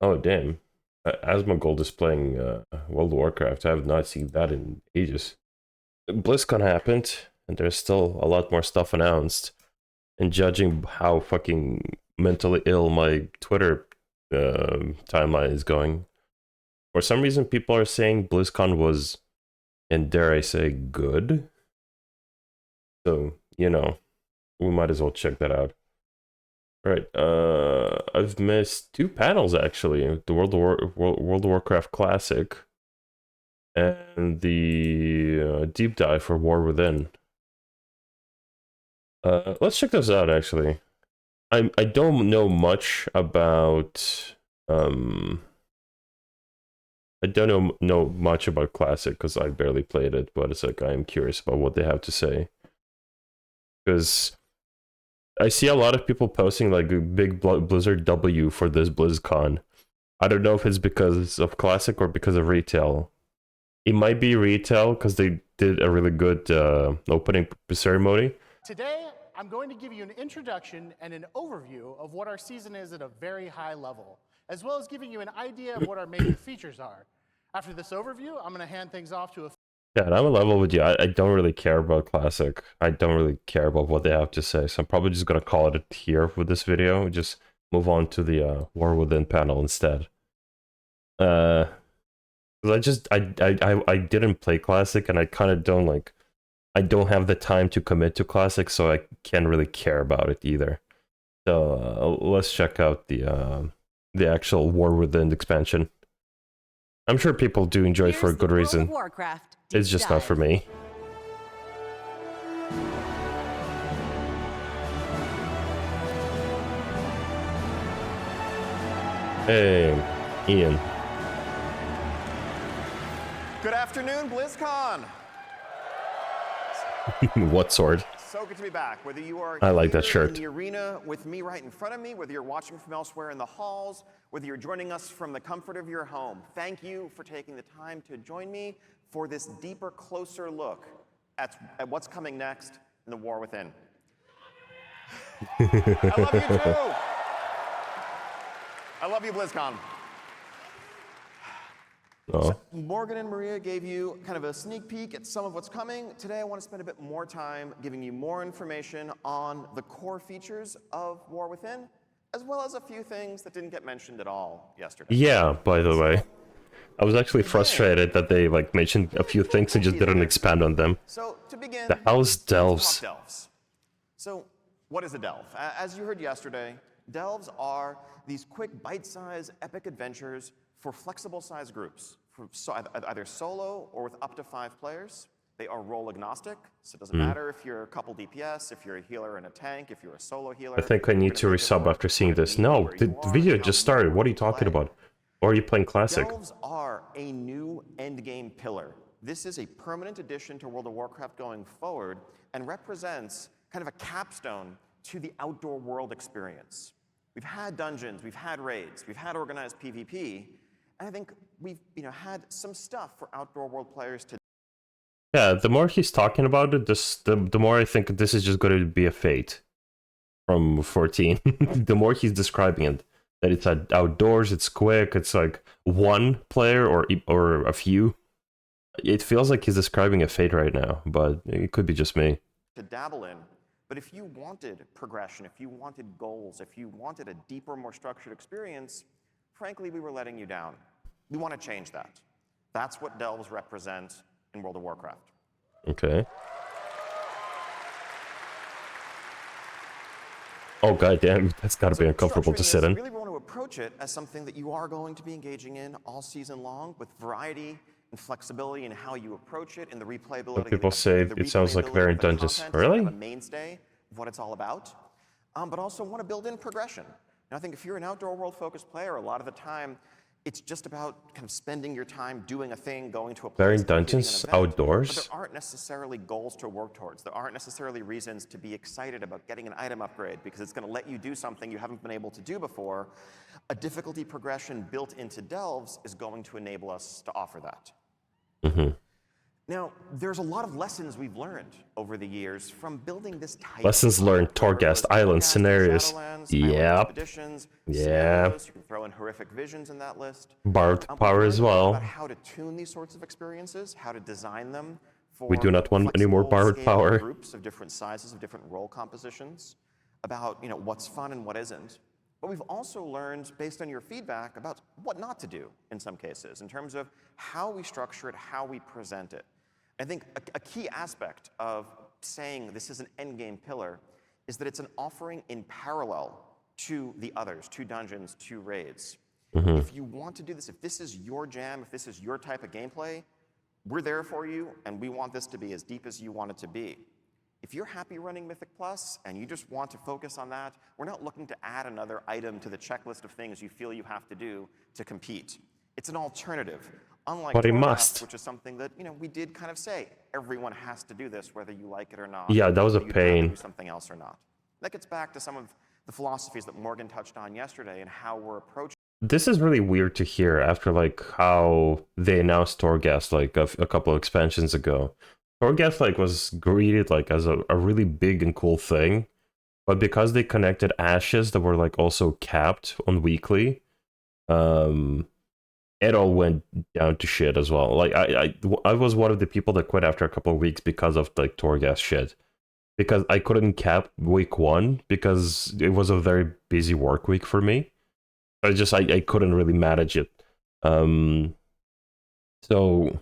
Oh, damn. Asmongold is playing World of Warcraft. I have not seen that in ages. BlizzCon happened, and there's still a lot more stuff announced. And judging how fucking mentally ill my Twitter timeline is going, for some reason people are saying BlizzCon was, and dare I say, good. So, you know, we might as well check that out. Right. I've missed two panels actually. The World of Warcraft Classic and the deep dive for War Within. Let's check those out actually. I don't know much about I don't know much about Classic because I barely played it, but it's like I'm curious about what they have to say. Because I see a lot of people posting like a big Blizzard W for this BlizzCon. I don't know if it's because of Classic or because of retail. It might be retail because they did a really good opening ceremony. Today, I'm going to give you an introduction and an overview of what our season is at a very high level, as well as giving you an idea of what our major features are. After this overview, I'm going to hand things off to a... Yeah, I'm a level with you. I don't really care about Classic. I don't really care about what they have to say, so I'm probably just gonna call it here with this video. Just move on to the War Within panel instead. I didn't play Classic, and I kind of don't like. I don't have the time to commit to Classic, so I can't really care about it either. So let's check out the actual War Within expansion. I'm sure people do enjoy it for a good reason. Warcraft It's just not for me. Hey, Ian. Good afternoon, BlizzCon. What sword? So good to be back. Whether you are I like that here shirt. in the arena with me right in front of me, whether you're watching from elsewhere in the halls, whether you're joining us from the comfort of your home, thank you for taking the time to join me for this deeper, closer look at what's coming next in the War Within. I love you too. I love you, BlizzCon. Oh. So Morgan and Maria gave you kind of a sneak peek at some of what's coming. Today I want to spend a bit more time giving you more information on the core features of War Within, as well as a few things that didn't get mentioned at all yesterday. Yeah, by the way. I was actually frustrated that they like mentioned a few things and just didn't expand on them. So to begin, The hell's delves. delves? So what is a delve? As you heard yesterday, delves are these quick bite-sized epic adventures for flexible size groups, for either solo or with up to 5 players. They are role agnostic, so it doesn't matter if you're a couple DPS, if you're a healer and a tank, if you're a solo healer. I think I need to resub after seeing this. No, the video just started. What are you talking about? Or are you playing Classic? Delves are a new endgame pillar. This is a permanent addition to World of Warcraft going forward and represents kind of a capstone to the outdoor world experience. We've had dungeons, we've had raids, we've had organized PvP, and I think we've had some stuff for outdoor world players to. Yeah, the more he's talking about it, the more I think this is just going to be a fate from 14. The more he's describing it, that it's outdoors, it's quick, it's like one player or a few. It feels like he's describing a fate right now, but it could be just me. To dabble in, but if you wanted progression, if you wanted goals, if you wanted a deeper, more structured experience, frankly, we were letting you down. We want to change that. That's what delves represent in World of Warcraft. Okay. Oh goddamn, that's got to be uncomfortable to sit in. Really want to approach it as something that you are going to be engaging in all season long, with variety and flexibility in how you approach it, and the replayability. But people say it sounds like Variant Dungeons. Really? A mainstay of what it's all about, but also want to build in progression. And I think if you're an outdoor world focused player, a lot of the time it's just about kind of spending your time doing a thing, going to a place. Variant Dungeons outdoors? But there aren't necessarily goals to work towards. There aren't necessarily reasons to be excited about getting an item upgrade because it's going to let you do something you haven't been able to do before. A difficulty progression built into delves is going to enable us to offer that. Now, there's a lot of lessons we've learned over the years from building this type Lessons of learned, game, whether it Torghast was Island Torghast and scenarios. Shadowlands, Yep. Island Expeditions, Yeah. scenarios. You can throw in horrific visions in that list. Borrowed We've power learned as a lot well. about how to tune these sorts of experiences, how to design them for We do not want any more flexible, borrowed scalable power. groups of different sizes, of different role compositions, about what's fun and what isn't. But we've also learned, based on your feedback, about what not to do in some cases, in terms of how we structure it, how we present it. I think a key aspect of saying this is an endgame pillar is that it's an offering in parallel to the others, to dungeons, to raids. If you want to do this, if this is your jam, if this is your type of gameplay, we're there for you, and we want this to be as deep as you want it to be. If you're happy running Mythic Plus and you just want to focus on that, we're not looking to add another item to the checklist of things you feel you have to do to compete. It's an alternative. Unlike But it Torghast, must. which is something that we did kind of say, everyone has to do this, whether you like it or not. Yeah, that was a whether you'd rather pain. do something else or not. That gets back to some of the philosophies that Morgan touched on yesterday and how we're approaching. This is really weird to hear after like how they announced Torghast like a couple of expansions ago. Torghast like was greeted like as a really big and cool thing, but because they connected ashes that were like also capped on weekly, it all went down to shit as well. Like I was one of the people that quit after a couple of weeks because of like Torghast shit. Because I couldn't cap week 1 because it was a very busy work week for me. I couldn't really manage it. So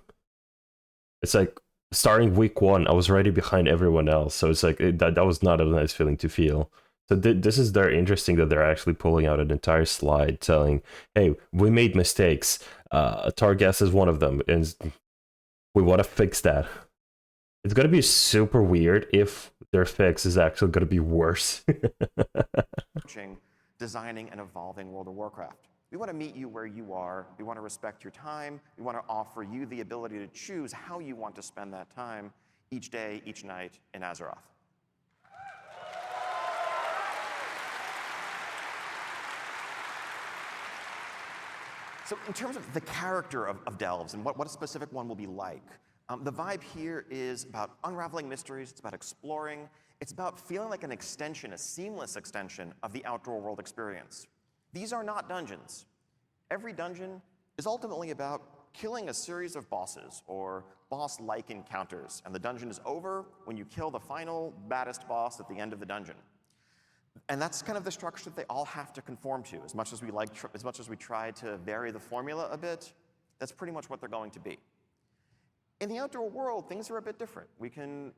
it's like starting week 1, I was already behind everyone else. So it's like that was not a nice feeling to feel. So this is very interesting that they're actually pulling out an entire slide telling, hey, we made mistakes. Torghast is one of them, and we want to fix that. It's going to be super weird if their fix is actually going to be worse. Designing and evolving World of Warcraft. We want to meet you where you are. We want to respect your time. We want to offer you the ability to choose how you want to spend that time each day, each night in Azeroth. So in terms of the character of Delves and what a specific one will be like, the vibe here is about unraveling mysteries, it's about exploring, it's about feeling like an extension, a seamless extension of the outdoor world experience. These are not dungeons. Every dungeon is ultimately about killing a series of bosses or boss-like encounters, and the dungeon is over when you kill the final baddest boss at the end of the dungeon. And that's kind of the structure that they all have to conform to. As much as we try to vary the formula a bit, that's pretty much what they're going to be. In the outdoor world, things are a bit different. We can,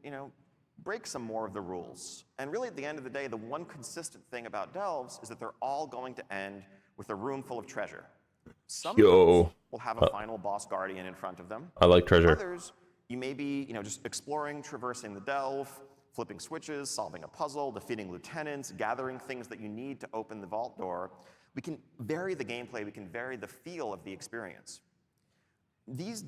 break some more of the rules. And really, at the end of the day, the one consistent thing about Delves is that they're all going to end with a room full of treasure. Some will have a final boss guardian in front of them. I like treasure. Others, you may be, just exploring, traversing the delve, flipping switches, solving a puzzle, defeating lieutenants, gathering things that you need to open the vault door. We can vary the gameplay, we can vary the feel of the experience. These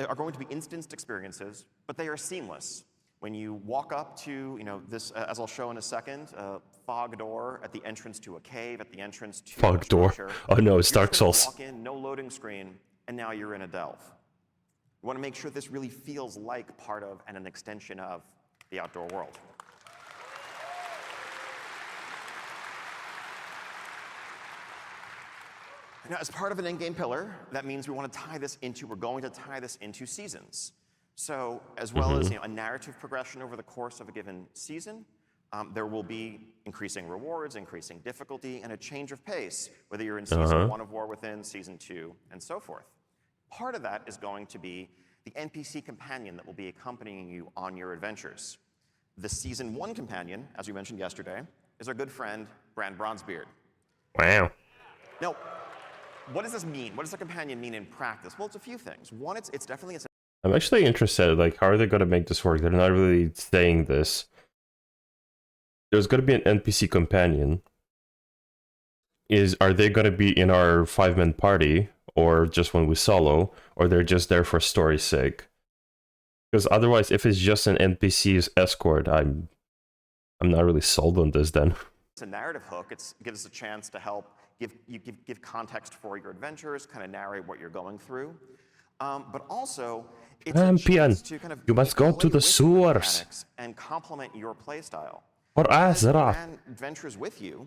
are going to be instanced experiences, but they are seamless. When you walk up to, this, as I'll show in a second, fog door at the entrance to a cave, at the entrance to fog door. Oh no, it's Dark Souls. Walk in, no loading screen, and now you're in a delve. We want to make sure this really feels like part of and an extension of the outdoor world. Now, as part of an endgame pillar, that means we're going to tie this into seasons. So, as well as a narrative progression over the course of a given season, there will be increasing rewards, increasing difficulty, and a change of pace, whether you're in Season 1 of War Within, Season 2, and so forth. Part of that is going to be the NPC companion that will be accompanying you on your adventures. The Season 1 companion, as we mentioned yesterday, is our good friend, Bran Bronzebeard. Wow. Now, what does this mean? What does a companion mean in practice? Well, it's a few things. One, it's definitely... I'm actually interested, like, how are they going to make this work? They're not really saying this. There's going to be an NPC companion. Are they going to be in our 5-man party, or just when we solo, or they're just there for story's sake? Because otherwise, if it's just an NPC's escort, I'm not really sold on this then. It's a narrative hook. It gives us a chance to help give context for your adventures, kind of narrate what you're going through. but also it's Champion, a chance to kind of you must go play to the with sewers. mechanics and complement your playstyle. For Azra. Bran adventures with you,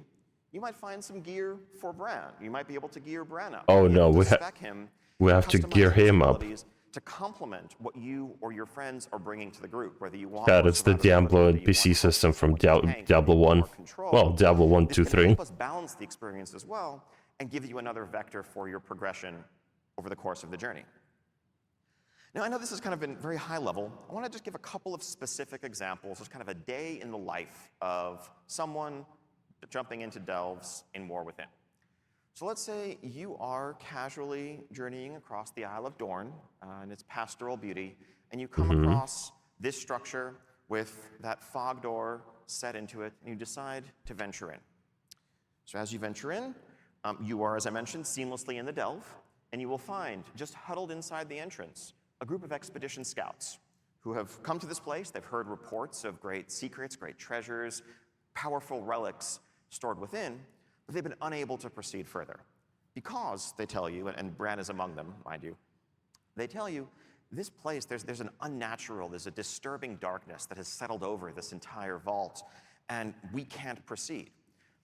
you might find some gear for Bran. You might be able to gear Bran up. Oh Be no, able to we spec him we and have to customize gear his him up. abilities to complement what you or your friends are bringing to the group, whether you want Yeah, more that's the survivability, Diablo you NPC want system from more tank, Diablo you want 1. more control. Well, Diablo 1, 2, This can 3. help us balance the experience as well and give you another vector for your progression over the course of the journey. Now, I know this has kind of been very high level. I want to just give a couple of specific examples, just kind of a day in the life of someone jumping into delves in War Within. So let's say you are casually journeying across the Isle of Dorne and its pastoral beauty, and you come across this structure with that fog door set into it, and you decide to venture in. So as you venture in, you are, as I mentioned, seamlessly in the delve, and you will find, just huddled inside the entrance, a group of expedition scouts who have come to this place. They've heard reports of great secrets, great treasures, powerful relics stored within, but they've been unable to proceed further. Because, they tell you, and Bran is among them, mind you, they tell you, this place, there's an unnatural, there's a disturbing darkness that has settled over this entire vault, and we can't proceed.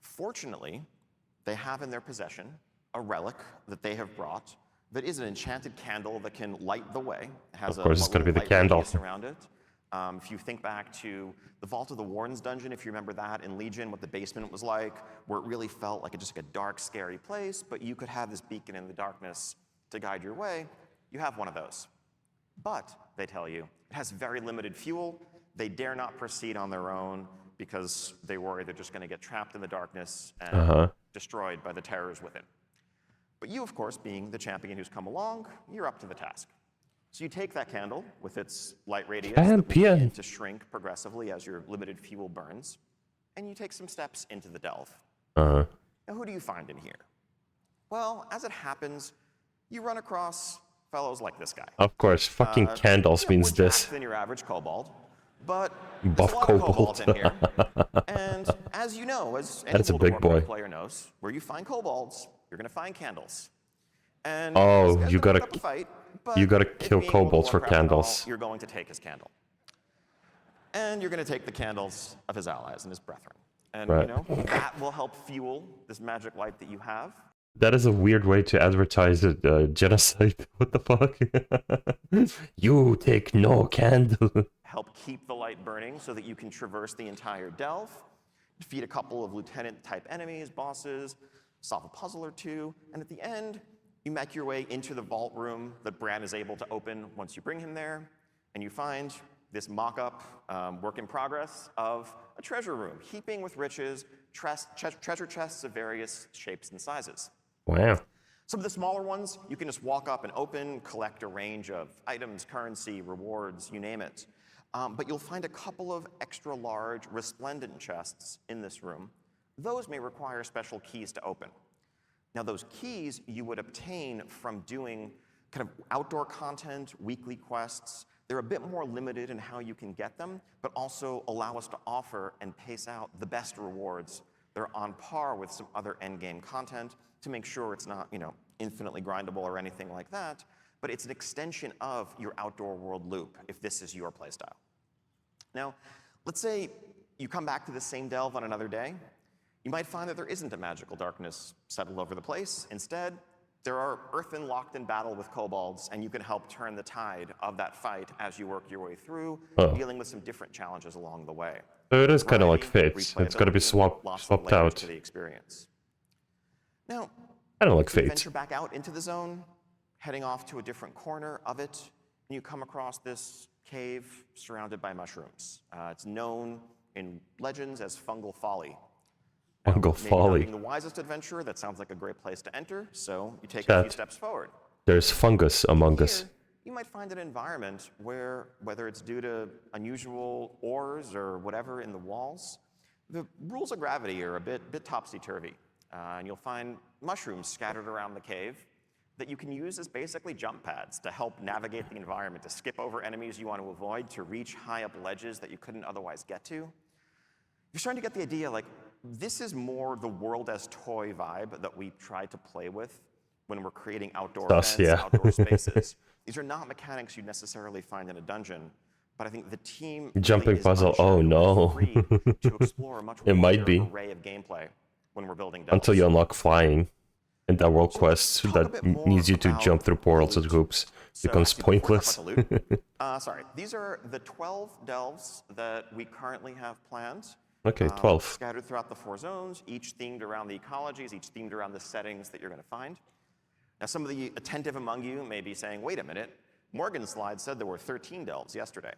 Fortunately, they have in their possession a relic that they have brought that is an enchanted candle that can light the way. It has Of course, it's going to be the candle. around it. If you think back to the Vault of the Warden's dungeon, if you remember that in Legion, what the basement was like, where it really felt like just like a dark, scary place, but you could have this beacon in the darkness to guide your way, you have one of those. But, they tell you, it has very limited fuel. They dare not proceed on their own because they worry they're just going to get trapped in the darkness and destroyed by the terrors within. But you, of course, being the champion who's come along, you're up to the task. So you take that candle with its light radius that will begin to shrink progressively as your limited fuel burns, and you take some steps into the delve. Now, who do you find in here? Well, as it happens, you run across fellows like this guy. Of course, fucking candles means more this. jacked than your average kobold, but Buff there's a lot of kobold. kobolds in here. And as you know, as any That's a World of big Warcraft boy. player knows, where you find kobolds, you're going to find candles. And Oh, this guy's you gonna gotta- put up a fight, but you gotta it kill being World of kobolds for Warcraft and all, candles. You're going to take his candle. And you're going to take the candles of his allies and his brethren. And Right. you know, that will help fuel this magic light that you have. That is a weird way to advertise genocide. What the fuck? You take no candle. Help keep the light burning so that you can traverse the entire delve, defeat a couple of lieutenant-type enemies, bosses, solve a puzzle or two, and at the end, you make your way into the vault room that Bran is able to open once you bring him there, and you find this mock-up, work in progress of a treasure room, heaping with riches, treasure chests of various shapes and sizes. Wow. Some of the smaller ones, you can just walk up and open, collect a range of items, currency, rewards, you name it. But you'll find a couple of extra large, resplendent chests in this room. Those may require special keys to open. Now, those keys you would obtain from doing kind of outdoor content, weekly quests. They're a bit more limited in how you can get them, but also allow us to offer and pace out the best rewards. They're on par with some other endgame content to make sure it's not, infinitely grindable or anything like that, but it's an extension of your outdoor world loop if this is your playstyle. Now, let's say you come back to the same delve on another day. You might find that there isn't a magical darkness settled over the place. Instead, there are earthen locked in battle with kobolds, and you can help turn the tide of that fight as you work your way through, dealing with some different challenges along the way. So it is kind of like Variety, Fates. It's got to be replayability, lots of swapped layers out. to the experience. Now, Kind of like you Fates. venture back out into the zone, heading off to a different corner of it, and you come across this cave surrounded by mushrooms. It's known in legends as Fungal Folly. Fungal Maybe not Folly. being the wisest adventurer, that sounds like a great place to enter, so you take a few Chat. steps forward. There's fungus among us. Here, you might find an environment where, whether it's due to unusual ores or whatever in the walls, the rules of gravity are a bit topsy-turvy. And you'll find mushrooms scattered around the cave that you can use as basically jump pads to help navigate the environment, to skip over enemies you want to avoid, to reach high up ledges that you couldn't otherwise get to. You're starting to get the idea, like, this is more the world as toy vibe that we tried to play with when we're creating outdoor Sus, events, yeah. outdoor spaces. These are not mechanics you'd necessarily find in a dungeon, but I think the team Jumping really is puzzle. unsure Oh and no. free to explore a much It might wider be. array of gameplay when we're building delves. Until you unlock flying. And that world So quest talk a that bit more needs you to about jump through the portals and loot. hoops So becomes actually, before we talk pointless. about the loot, sorry, these are the 12 delves that we currently have planned. Okay, 12. Scattered throughout the 4 zones, each themed around the ecologies, each themed around the settings that you're going to find. Now, some of the attentive among you may be saying, wait a minute, Morgan's slide said there were 13 delves yesterday.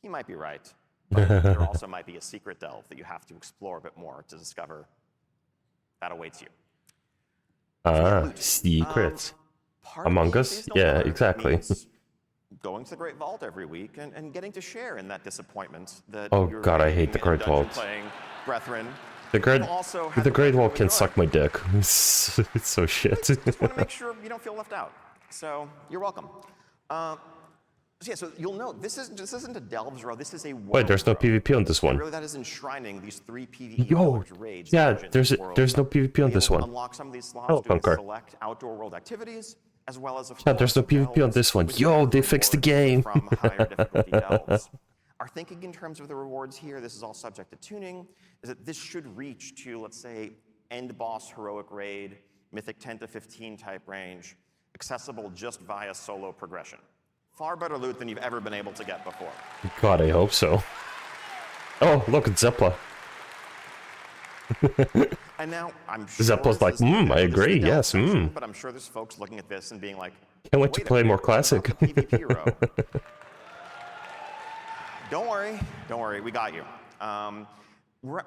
He might be right, but there also might be a secret delve that you have to explore a bit more to discover. That awaits you. Secrets. Part Among of being Us? seasonal Yeah, killer exactly. means going to the Great Vault every week and getting to share in that disappointment that Oh your god, I hate raiding the and Great dungeon Vault. playing brethren The Great, have also had the Great Wall pleasure of can enjoying. suck my dick. It's so shit. Just want to make sure you don't feel left out. So you're welcome. So yeah, so you'll note this isn't a delves row. This is a world Wait, there's no row. PvP on this And one. really, that is enshrining these 3 PvE Yo, large raids. yeah, dungeons, worlds. there's no PvP on Be this able to one. Unlock some of these slots Hello, doing Conker. select outdoor world activities, as well as Yeah, there's no PvP on this one. Yo, they fixed the game. From higher difficulty delves. Our thinking in terms of the rewards here, this is all subject to tuning, is that this should reach to, let's say, end boss heroic raid, mythic 10 to 15 type range, accessible just via solo progression. Far better loot than you've ever been able to get before. God, I hope so. Oh, look, it's Zeppla. And now, I'm sure Zepla's like, this is- I this is agree, the delve yes, section, But I'm sure there's folks looking at this and being like, Can't wait to "Wait a play more minute, what about classic." the PvP row?" Don't worry, we got you.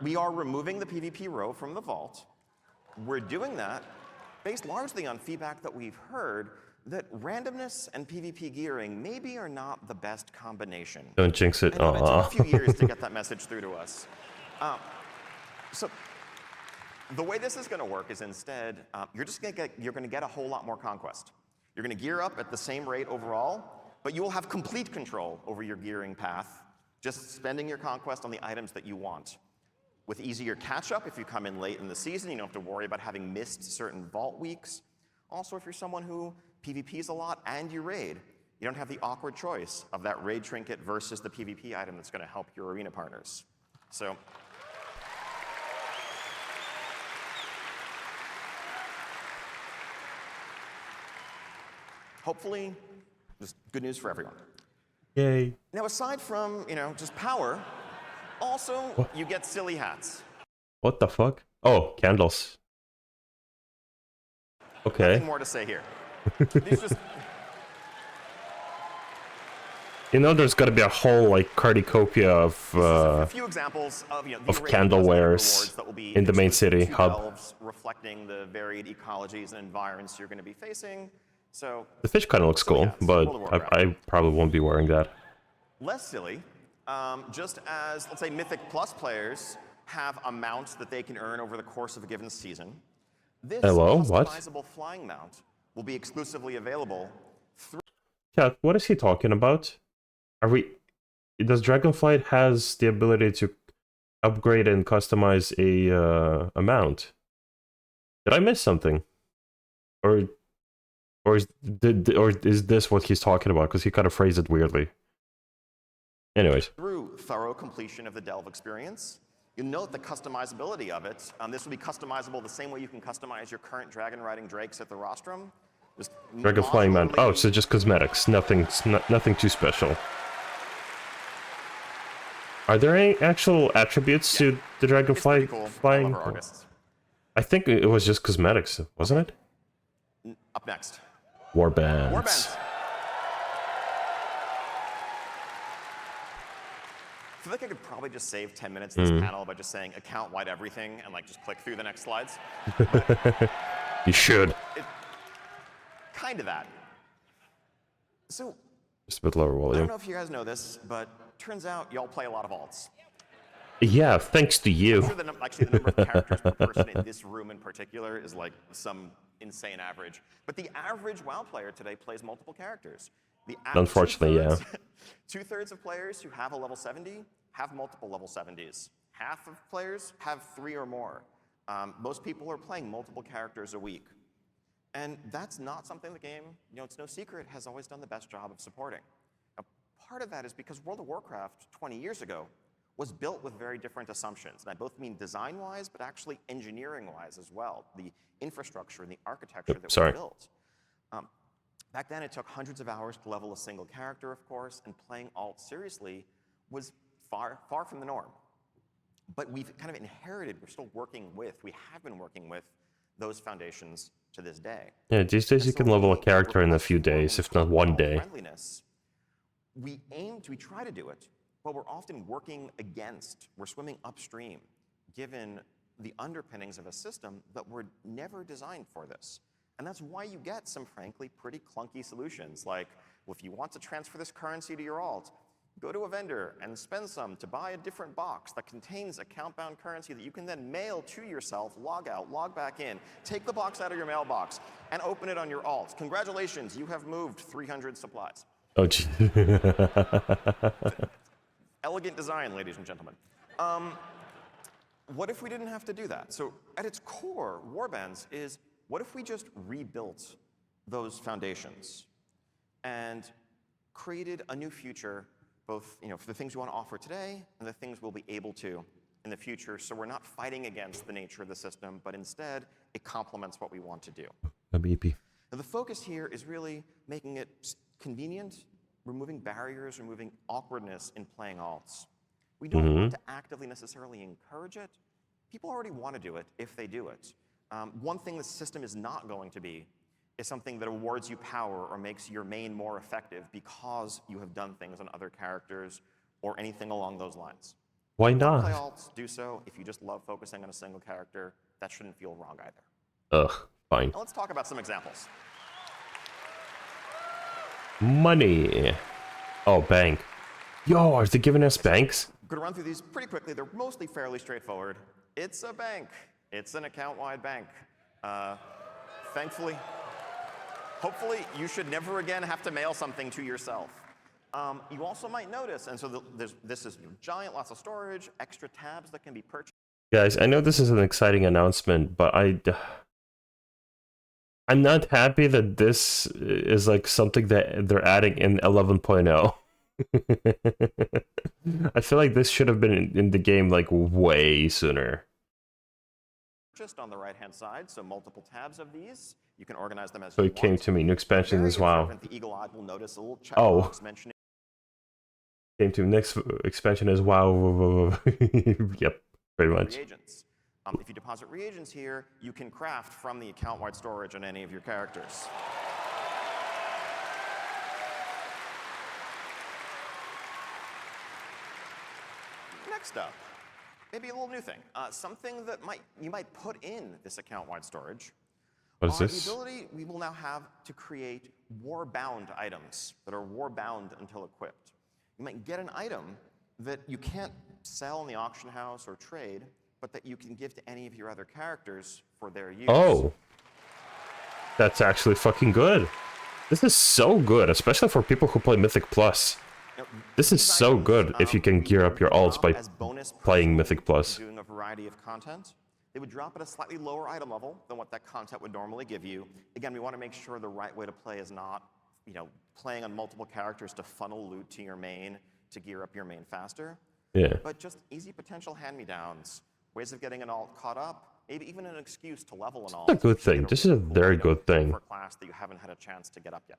We are removing the PvP row from the vault. We're doing that based largely on feedback that we've heard that randomness and PvP gearing maybe are not the best combination. Don't jinx it. And it took a few years to get that message through to us. So the way this is going to work is instead, you're going to get a whole lot more conquest. You're going to gear up at the same rate overall, but you will have complete control over your gearing path, just spending your conquest on the items that you want. With easier catch-up, if you come in late in the season, you don't have to worry about having missed certain vault weeks. Also, if you're someone who PvPs a lot and you raid, you don't have the awkward choice of that raid trinket versus the PvP item that's going to help your arena partners. So, hopefully, just good news for everyone. Yay. Now, aside from, just power, also, you get silly hats. What the fuck? Oh, candles. Okay. Nothing more to say here. These just, You know, there's gotta be a whole, like, cornucopia of, a few examples of, the of array candle cosmetic wares rewards that will be in the main exclusive city to hub. delves, reflecting the varied ecologies and environments you're going to be facing. So, The fish kind of looks So, cool, yeah, it's but World of Warcraft. I probably won't be wearing that. less silly, just as, let's say, Mythic Plus players have amounts that they can earn over the course of a given season, this Hello? What? customizable flying mount will be exclusively available through Yeah, what is he talking about? Are we... Does Dragonflight has the ability to upgrade and customize a mount? Did I miss something? Or is this what he's talking about? Because he kind of phrased it weirdly. Anyways. through thorough completion of the delve experience. You'll note the customizability of it. This will be customizable the same way you can customize your current dragon riding drakes at the rostrum. Just Dragon Flying Mount. Oh, modularly- so just cosmetics. Nothing too special. Are there any actual attributes to the It's pretty Dragonfly cool. I flying? love our Augusts. I think it was just cosmetics, wasn't it? Up next. Warbands. Warbands. I feel like I could probably just save 10 minutes in this panel by just saying account-wide everything and just click through the next slides. You should. Kind of that. So, Just a bit lower I don't volume. know if you guys know this, but turns out y'all play a lot of alts. Yeah, thanks to you. I'm sure actually the number of characters per person in this room in particular is like some insane average. But the average WoW player today plays multiple characters. Unfortunately, yeah. Two-thirds of players who have a level 70 have multiple level 70s. Half of players have 3 or more. Most people are playing multiple characters a week. And that's not something the game, it's no secret, has always done the best job of supporting. Now, part of that is because World of Warcraft 20 years ago was built with very different assumptions. And I both mean design-wise, but actually engineering-wise as well. The infrastructure and the architecture that was built. Back then, it took hundreds of hours to level a single character, of course, and playing alt seriously was far, far from the norm. But we've kind of inherited, we have been working with those foundations to this day. Yeah, these days you can level a character in a few days, if not one day. We try to do it, but we're often we're swimming upstream, given the underpinnings of a system that were never designed for this. And that's why you get some, frankly, pretty clunky solutions, like, well, if you want to transfer this currency to your alt, go to a vendor and spend some to buy a different box that contains account-bound currency that you can then mail to yourself, log out, log back in, take the box out of your mailbox, and open it on your alt. Congratulations, you have moved 300 supplies. Oh, gee. Elegant design, ladies and gentlemen. What if we didn't have to do that? So at its core, warbands is, what if we just rebuilt those foundations and created a new future, both for the things we want to offer today and the things we'll be able to in the future, so we're not fighting against the nature of the system, but instead it complements what we want to do. Now, the focus here is really making it convenient, removing barriers, removing awkwardness in playing alts. We don't want to actively necessarily encourage it. People already want to do it if they do it. One thing the system is not going to be is something that awards you power or makes your main more effective because you have done things on other characters or anything along those lines. Why If you not? play alts, do so. If you just love focusing on a single character, that shouldn't feel wrong either. Ugh, fine. Now let's talk about some examples. Money. Oh, bank. Yo, are they giving us banks? I'm going to run through these pretty quickly. They're mostly fairly straightforward. It's a bank. It's an account-wide bank. Thankfully, hopefully, you should never again have to mail something to yourself. You also might notice, and so this is giant, lots of storage, extra tabs that can be purchased. Guys, I know this is an exciting announcement, but I'm not happy that this is like something that they're adding in 11.0. I feel like this should have been in the game like way sooner. Just on the right-hand side, so multiple tabs of these. You can organize them as So you it came want. to me. New expansion Very is WoW. observant, the eagle-eyed will notice a little Oh. checkbox mentioning Came to next expansion is WoW. Yep, pretty much. reagents. If you deposit reagents here, you can craft from the account-wide storage on any of your characters. Next up, maybe a little new thing. Something that you might put in this account-wide storage. What is The this? ability we will now have to create war-bound items that are war-bound until equipped. You might get an item that you can't sell in the auction house or trade, but that you can give to any of your other characters for their use. Oh. That's actually fucking good. This is so good, especially for people who play Mythic Plus. Now, This is these so items, good if you can we gear would up your alts drop by as bonus playing personal Mythic Plus. doing a variety of content. They would drop at a slightly lower item level than what that content would normally give you. Again, we want to make sure the right way to play is not, playing on multiple characters to funnel loot to your main to gear up your main faster. Yeah. But just easy potential hand-me-downs, ways of getting an alt caught up, maybe even an excuse to level an alt. a good if you thing. get This is a really cool very item good thing. for a class that you haven't had a chance to get up yet.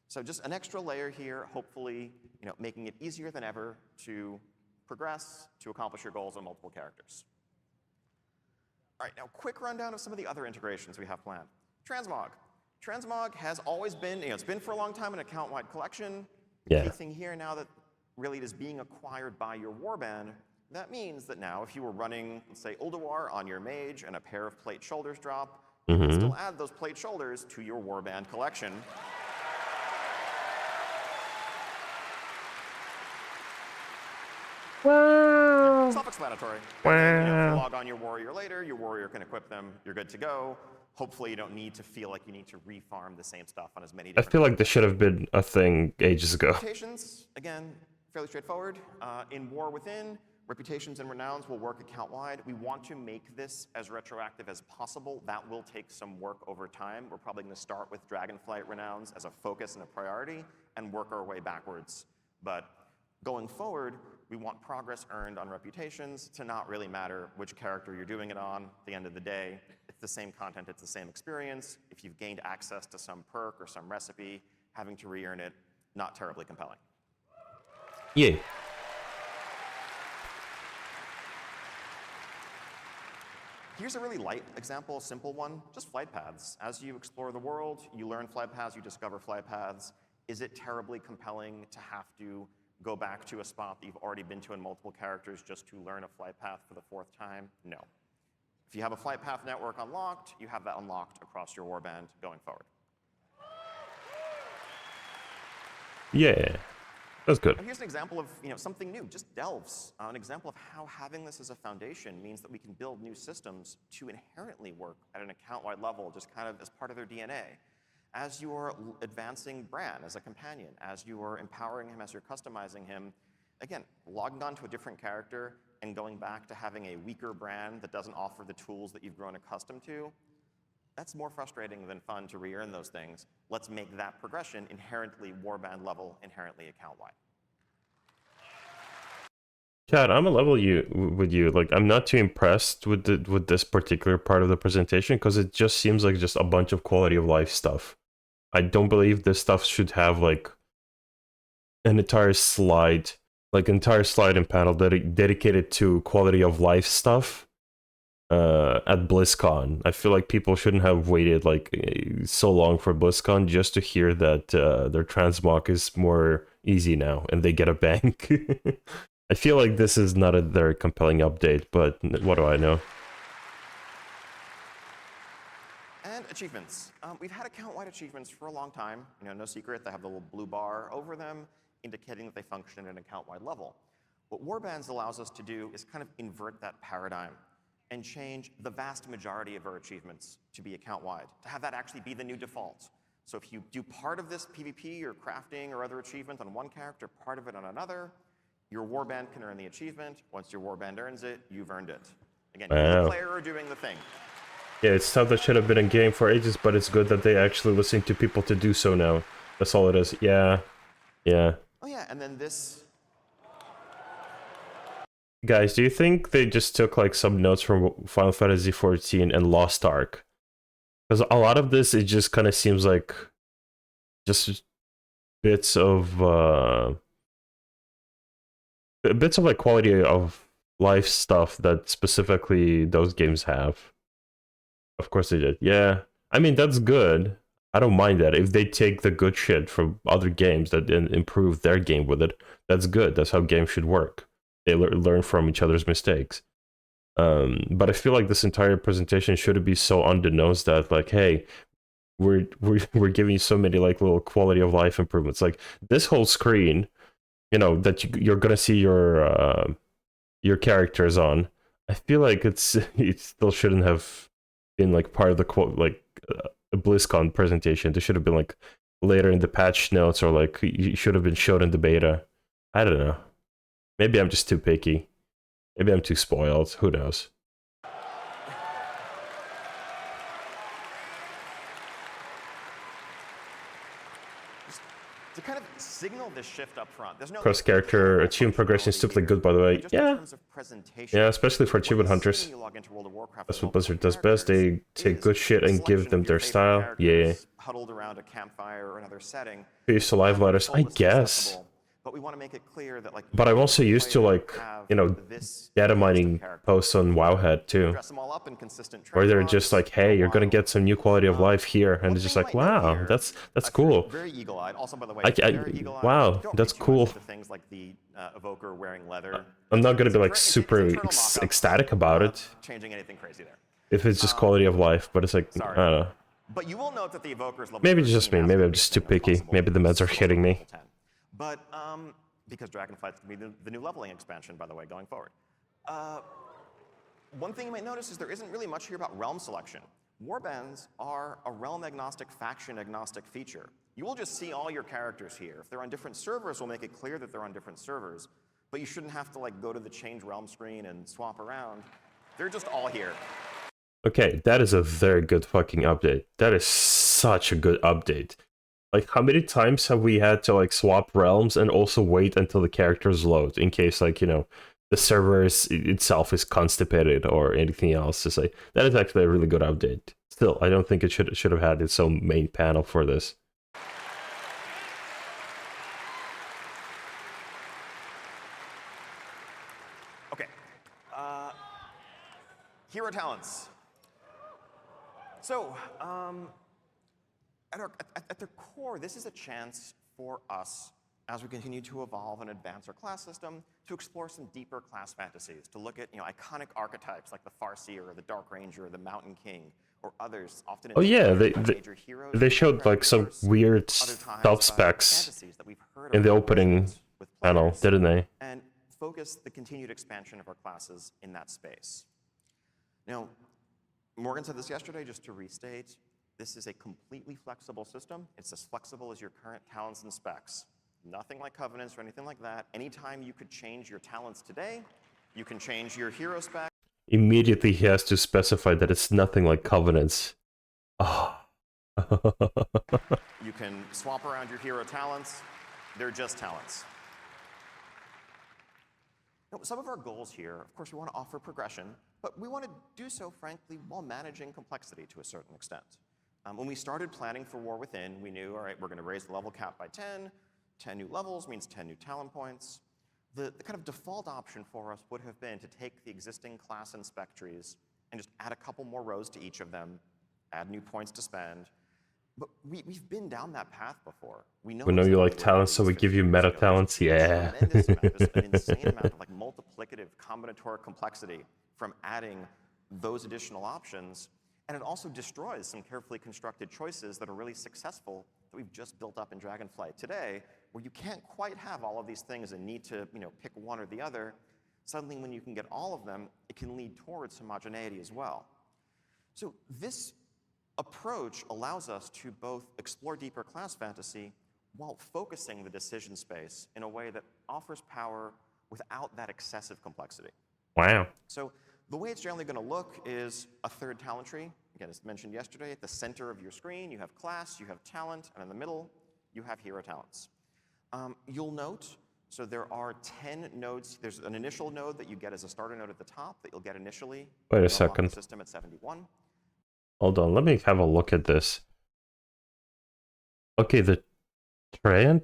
So just an extra layer here, hopefully, making it easier than ever to progress, to accomplish your goals on multiple characters. All right, now quick rundown of some of the other integrations we have planned. Transmog. Transmog has always been, it's been for a long time an account-wide collection. Yeah. Key thing here now that really it is being acquired by your warband, that means that now if you were running, let's say, Ulduar on your mage and a pair of plate shoulders drop, you can still add those plate shoulders to your warband collection. Wow. Self-explanatory. Wow. And then, if you log on your warrior later, your warrior can equip them, you're good to go. Hopefully you don't need to feel like you need to refarm the same stuff on as many I different feel like this should have been a thing ages ago. Mutations, again, fairly straightforward. In War Within, Reputations and renowns will work account-wide. We want to make this as retroactive as possible. That will take some work over time. We're probably going to start with Dragonflight renowns as a focus and a priority and work our way backwards. But going forward, we want progress earned on reputations to not really matter which character you're doing it on. At the end of the day, it's the same content, it's the same experience. If you've gained access to some perk or some recipe, having to re-earn it, not terribly compelling. Yeah. Here's a really light example, a simple one, just flight paths. As you explore the world, you learn flight paths, you discover flight paths. Is it terribly compelling to have to go back to a spot that you've already been to in multiple characters just to learn a flight path for the 4th time? No. If you have a flight path network unlocked, you have that unlocked across your warband going forward. Yeah. That's good. And here's an example of something new, just delves. An example of how having this as a foundation means that we can build new systems to inherently work at an account-wide level, just kind of as part of their DNA. As you're advancing Bran as a companion, as you are empowering him, as you're customizing him, again, logging on to a different character and going back to having a weaker Bran that doesn't offer the tools that you've grown accustomed to, that's more frustrating than fun to re-earn those things. Let's make that progression inherently warband level, inherently account-wide. Chad, I'm a level with you. Like, I'm not too impressed with this particular part of the presentation because it just seems like just a bunch of quality of life stuff. I don't believe this stuff should have like an entire slide and panel dedicated to quality of life stuff. At BlizzCon, I feel like people shouldn't have waited like so long for BlizzCon just to hear that their transmog is more easy now and they get a bank. I feel like this is not a very compelling update, but what do I know? And achievements. We've had account-wide achievements for a long time. No secret, they have the little blue bar over them indicating that they function at an account-wide level. What Warbands allows us to do is kind of invert that paradigm and change the vast majority of our achievements to be account-wide, to have that actually be the new default. So if you do part of this PvP or crafting or other achievement on one character, part of it on another, your warband can earn the achievement. Once your warband earns it, you've earned it. Again, you're the player doing the thing. Yeah, it's stuff that should have been in game for ages, but it's good that they actually listen to people to do so now. That's all it is. Yeah. Yeah. Oh yeah, and then this... Guys, do you think they just took like some notes from Final Fantasy XIV and Lost Ark? Because a lot of this, it just kind of seems like just bits of like quality of life stuff that specifically those games have. Of course they did. Yeah, I mean that's good. I don't mind that if they take the good shit from other games that and improve their game with it. That's good. That's how games should work. They learn from each other's mistakes. But I feel like this entire presentation should be so on the nose that like, hey, we're giving you so many like little quality of life improvements. Like this whole screen, that you're gonna see your characters on. I feel like it still shouldn't have been like part of the a BlizzCon presentation. They should have been like later in the patch notes, or like you should have been shown in the beta. I don't know. Maybe I'm just too picky. Maybe I'm too spoiled. Who knows? To kind of signal this shift up front, there's no cross-character achievement progression is stupidly good, by the way. Yeah. Yeah, especially for achievement hunters. That's what Blizzard does best. They take good shit and give them their style. Yeah. Huddled around a campfire or another setting. Used to live letters, I guess. But we want to make it clear that but I'm also used to like, data mining posts on Wowhead too. Where they're just like, hey, you're gonna get some new quality of life here, and it's just like, wow, that's cool. Very eagle-eyed. Also, by the way, wow, that's cool. Things like the evoker wearing leather. I'm not gonna be like super ecstatic about it. Changing anything crazy there. If it's just quality of life, but it's like, I don't know. But you will note that the evokers level. Maybe it's just me. Maybe I'm just too picky. Maybe the meds are hitting me. But because Dragonflight's going to be the new leveling expansion, by the way, going forward. One thing you might notice is there isn't really much here about realm selection. Warbands are a realm-agnostic, faction-agnostic feature. You will just see all your characters here. If they're on different servers, we'll make it clear that they're on different servers. but you shouldn't have to like go to the change realm screen and swap around. They're just all here. Okay, that is a very good fucking update. That is such a good update. Like, how many times have we had to like swap realms and also wait until the characters load in case, like, you know, the server itself is constipated or anything else to say? That is actually a really good update. Still, I don't think it should have had its own main panel for this. Okay, hero talents. So, at their core, this is a chance for us, as we continue to evolve and advance our class system, to explore some deeper class fantasies, to look at, you know, iconic archetypes like the Farseer or the Dark Ranger or the Mountain King or others. Often oh yeah, major heroes they showed like some weird stuff specs in the opening panel, didn't they? And focus the continued expansion of our classes in that space. Now, Morgan said this yesterday, just to restate, this is a completely flexible system. It's as flexible as your current talents and specs. Nothing like covenants or anything like that. Anytime you could change your talents today, you can change your hero spec. Immediately he has to specify that it's nothing like covenants. Oh. You can swap around your hero talents. They're just talents. Now, some of our goals here, of course, we want to offer progression, but we want to do so, frankly, while managing complexity to a certain extent. When we started planning for War Within, we knew, all right, we're going to raise the level cap by 10. 10 new levels means 10 new talent points. The kind of default option for us would have been to take the existing class and spec trees and just add a couple more rows to each of them, add new points to spend. But we've been down that path before. We know you like talents, so we give you meta talents. Yeah. There's an insane amount of like multiplicative combinatoric complexity from adding those additional options. And it also destroys some carefully constructed choices that are really successful that we've just built up in Dragonflight today, where you can't quite have all of these things and need to, you know, pick one or the other. Suddenly, when you can get all of them, it can lead towards homogeneity as well. So this approach allows us to both explore deeper class fantasy while focusing the decision space in a way that offers power without that excessive complexity. Wow. So the way it's generally going to look is a third talent tree. Again, as mentioned yesterday, at the center of your screen, you have class, you have talent, and in the middle, you have hero talents. You'll note, so there are 10 nodes. There's an initial node that you get as a starter node at the top that you'll get initially. Wait a second. System at 71. Hold on, let me have a look at this. Okay, the treant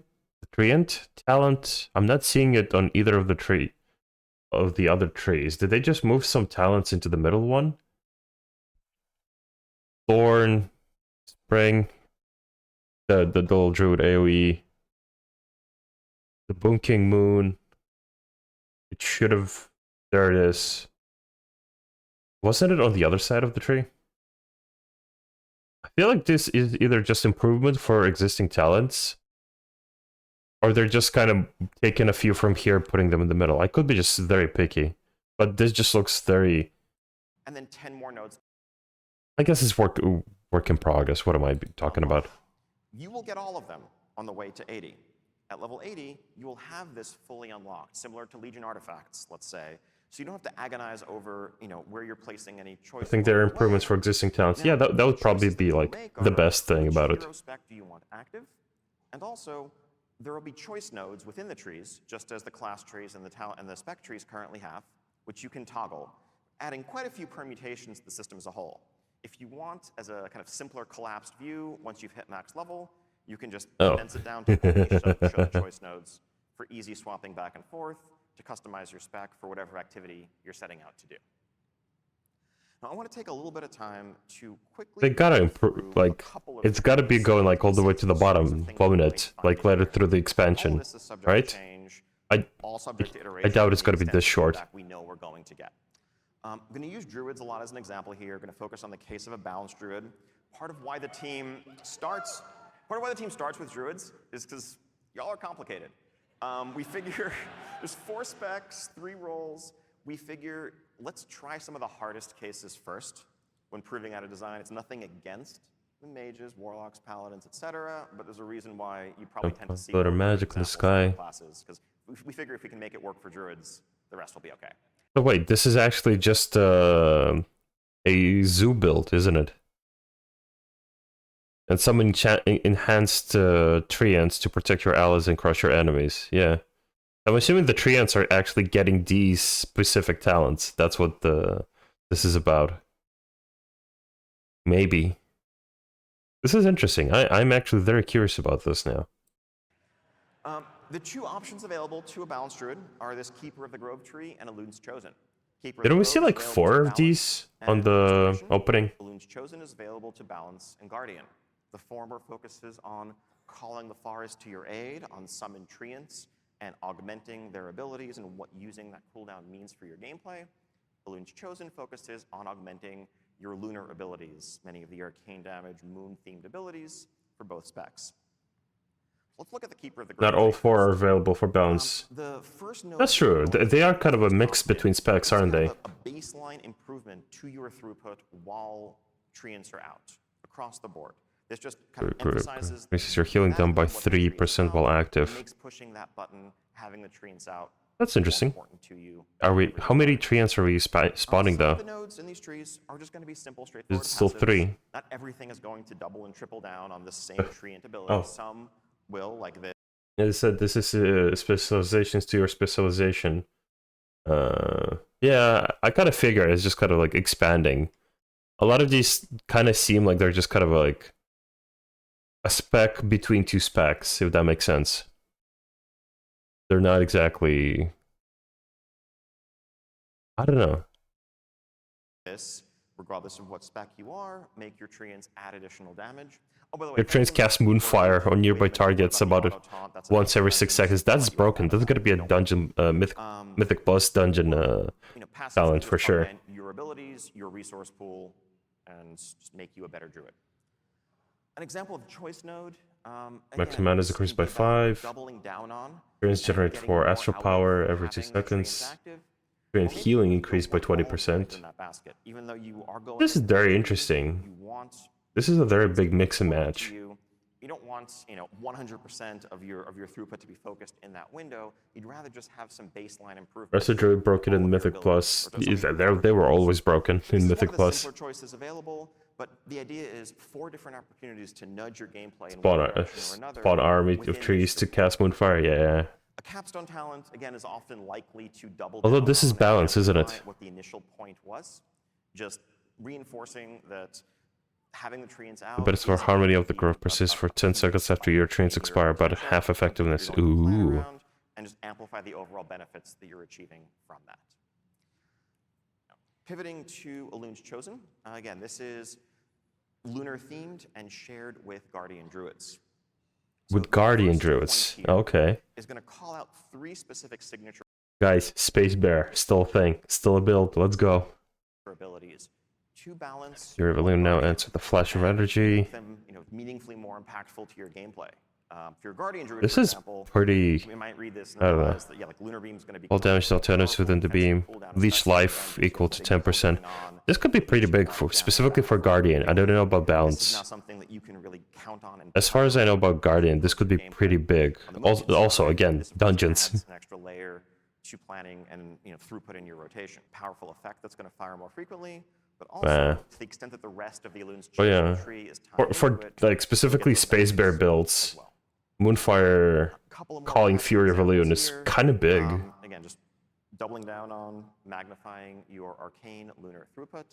talent, I'm not seeing it on either of the other trees. Did they just move some talents into the middle one? Thorn, Spring, the Dual Druid AoE, the Boom King Moon. It should have. There it is. Wasn't it on the other side of the tree? I feel like this is either just improvement for existing talents, or they're just kind of taking a few from here, putting them in the middle. I could be just very picky, but this just looks very... And then 10 more nodes. I guess it's work in progress. What am I talking about? You will get all of them on the way to 80. At level 80, you will have this fully unlocked, similar to Legion artifacts, let's say. So you don't have to agonize over, you know, where you're placing any choice. I think there are improvements for existing talents. Yeah, that would probably be like the best thing about it. Which spec do you want active? And also, there will be choice nodes within the trees, just as the class trees and the talent and the spec trees currently have, which you can toggle, adding quite a few permutations to the system as a whole. If you want, as a kind of simpler collapsed view, once you've hit max level, you can just condense it down to only show the choice nodes for easy swapping back and forth to customize your spec for whatever activity you're setting out to do. Now, I want to take a little bit of time to quickly... They gotta improve, like, it's gotta be going like all the way to the bottom, won't it? Like later through the expansion, right? I doubt it's gonna be this short. We know we're going to get. I'm going to use druids a lot as an example here. Going to focus on the case of a balanced druid. Part of why the team starts with druids is because y'all are complicated. We figure there's 4 specs, 3 roles. We figure let's try some of the hardest cases first when proving out a design. It's nothing against the mages, warlocks, paladins, etc. But there's a reason why you probably tend to see magic in the sky classes, because we figure if we can make it work for druids, the rest will be okay. So wait, this is actually just a zoo build, isn't it? And some enhanced treants to protect your allies and crush your enemies. Yeah. I'm assuming the treants are actually getting these specific talents. That's what this is about. Maybe. This is interesting. I'm actually very curious about this now. The two options available to a balanced druid are this Keeper of the Grove tree and Elun's Chosen. Didn't we see like 4 of these on the opening? Elun's Chosen is available to balance and Guardian. The former focuses on calling the forest to your aid, on summon treants, and augmenting their abilities and what using that cooldown means for your gameplay. Elun's Chosen focuses on augmenting your lunar abilities, many of the arcane damage, moon-themed abilities for both specs. Let's look at the Keeper of the Grove. Not all 4 are available for balance. That's true. They are kind of a mix between specs, aren't they? A baseline improvement to your throughput while treants are out across the board. This just kind of emphasizes increases your healing down by 3% while active. Makes pushing that button, having the treants out. That's interesting. Are we? How many treants are we spawning though? The nodes in these trees are just going to be simple, straightforward. It's still 3. Not everything is going to double and triple down on the same treant ability. Some will, like this. It said this is specializations to your specialization. Yeah, I kind of figure it's just kind of like expanding. A lot of these kind of seem like they're just kind of like a spec between 2 specs, if that makes sense. They're not exactly... I don't know. This, regardless of what spec you are, make your treants add additional damage. Oh, by the way, your treants cast Moonfire on nearby targets about once every 6 seconds. That's broken. That's gonna be a dungeon, Mythic Plus dungeon talent for sure. Your abilities, your resource pool, and just make you a better druid. An example of choice node. Max mana is increased by 5. Doubling down on. Treants generate 4 astral power every 2 seconds. Treant healing increased by 20%. This is very interesting. This is a very big mix and match. You don't want 100% of your throughput to be focused in that window. You'd rather just have some baseline improvement. Rest of Druid broke it in Mythic Plus. They were always broken in Mythic Plus. Choices available, but the idea is 4 different opportunities to nudge your gameplay in one direction or another. Spawn army of trees to cast Moonfire. Yeah. A capstone talent again is often likely to double. Although this is balance, isn't it? What the initial point was, just reinforcing that. Having the treants out. But it's for Harmony of the Grove persists for 10 seconds after your treants expire, about half effectiveness. Ooh. And just amplify the overall benefits that you're achieving from that. Now, pivoting to Elun's Chosen. Again, this is lunar themed and shared with Guardian Druids. With Guardian Druids. Okay. Is going to call out 3 specific signature. Guys, Space Bear, still a thing, still a build. Let's go. Abilities. To balance your Elune now answer the flash of energy. Them, meaningfully more impactful to your gameplay. For your Guardian Druid, this for is example, pretty. We might read this. I don't know. That, like Lunar Beam's going to be. All damage alternatives within the beam. Leech life equal to 10%. This could be pretty big for specifically for Guardian. I don't know about balance. This is not something that you can really count on. As far as I know about Guardian, this could be pretty big. Also, again, dungeons. An extra layer to planning and throughput in your rotation. Powerful effect that's going to fire more frequently. But also, to the extent that the rest of the Elune's tree is for like specifically Space Bear builds, Moonfire calling Fury of Elune is kind of big. Again, just doubling down on magnifying your arcane lunar throughput,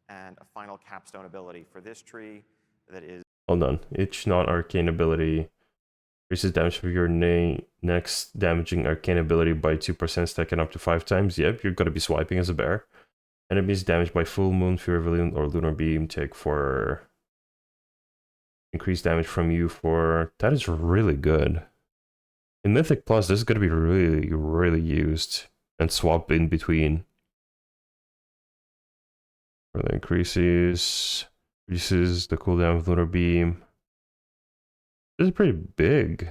and a final capstone ability for this tree that is. Hold on, each non-arcane ability increases damage for your next damaging arcane ability by 2%, stacking up to 5 times. Yep, you're gonna be swiping as a bear. Enemies damaged by full moon, Fury of Elune, or lunar beam take for increased damage from you for. That is really good. In Mythic Plus, this is going to be really used and swap in between. Further increases, reduces the cooldown of lunar beam. This is pretty big.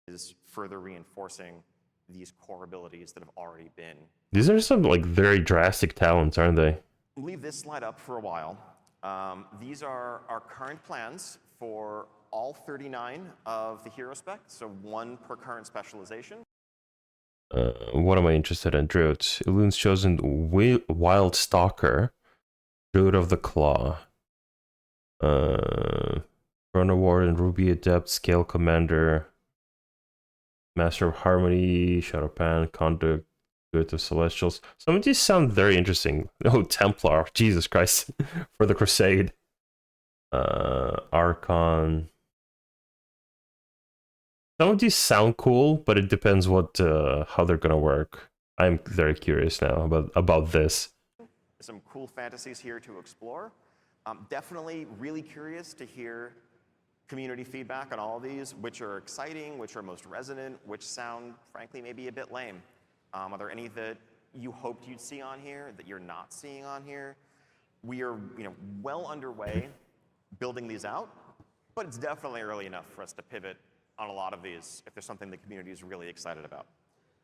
Is further reinforcing these core abilities that have already been. These are some like very drastic talents, aren't they? Leave this slide up for a while. These are our current plans for all 39 of the hero specs, so 1 per current specialization. What am I interested in? Druid. Elune's chosen Wild Stalker. Druid of the Claw. Chrono Ward and Ruby Adept, Scale Commander. Master of Harmony, Shadowpan, Conduct, Good of Celestials. Some of these sound very interesting. Oh, Templar, Jesus Christ. For the Crusade. Archon. Some of these sound cool, but it depends what how they're gonna work. I'm very curious now about this. Some cool fantasies here to explore. Definitely really curious to hear community feedback on all of these, which are exciting, which are most resonant, which sound, frankly, maybe a bit lame. Are there any that you hoped you'd see on here that you're not seeing on here? We are, well underway building these out, but it's definitely early enough for us to pivot on a lot of these if there's something the community is really excited about.